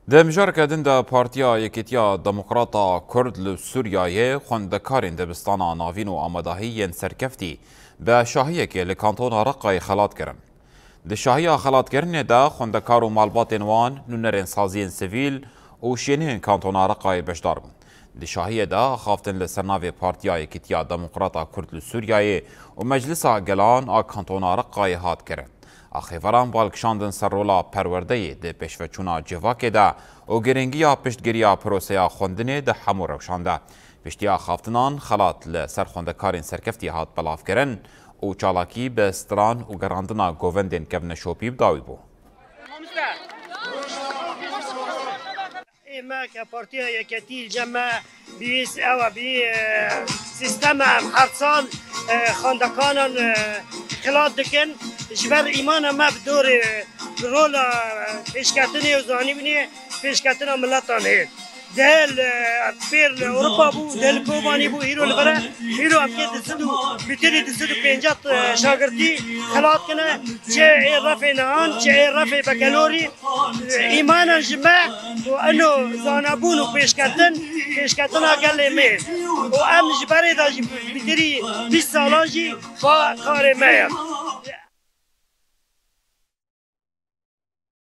د مشارکتن د پارتیا یکیتیا دموکراتا کرد ل سوریای خوندکارین دبستانا ناوین و آمادهی سرکفتی به شاهیه که لکانتون رقای خلات کرن. د شاهی خلات کرن دا خوندکار و مالبات وان نونرین سازین سیویل و شینین کانتون رقای بشدار بون. د شاهی دا خافتن لسرناوی پارتیا یکیتیا دموکراتا کرد ل سوریای و مجلس گلان آ کانتون رقای هات کرن. آخیوران بالکشاندن سرولا پرورده ده پیشوچونا جواکه ده و گرنگیا پشتگیریا پروسیا خوندنه ده همو روشانده. پشتیا خافتنان خلات لسر خوندکارین سرکفتی هات بلاف کرن و چالاکی به استران و گراندنا گووندین کبن شوپیب داوی بو. ما كبارتيا يكتيل جمع بيس أو بي سيستم حرصان خاندقانا خلات دكن جبر إيمانا ما بدور رول پیشکتنی و زانی بینی پیشکتنا ملتان هید دل بیر اروپا بو دل کوبانی بو هیرو لبره هیرو امکه دستدو بیتری دستدو پینجات شاگردی خلات کنه چه رفع نهان چه رفع بکلوری ایمانا جمع و انو زانبون و پیشکتن اگل میر و ام جبره دا بیتری 20 سالان جی با کار میر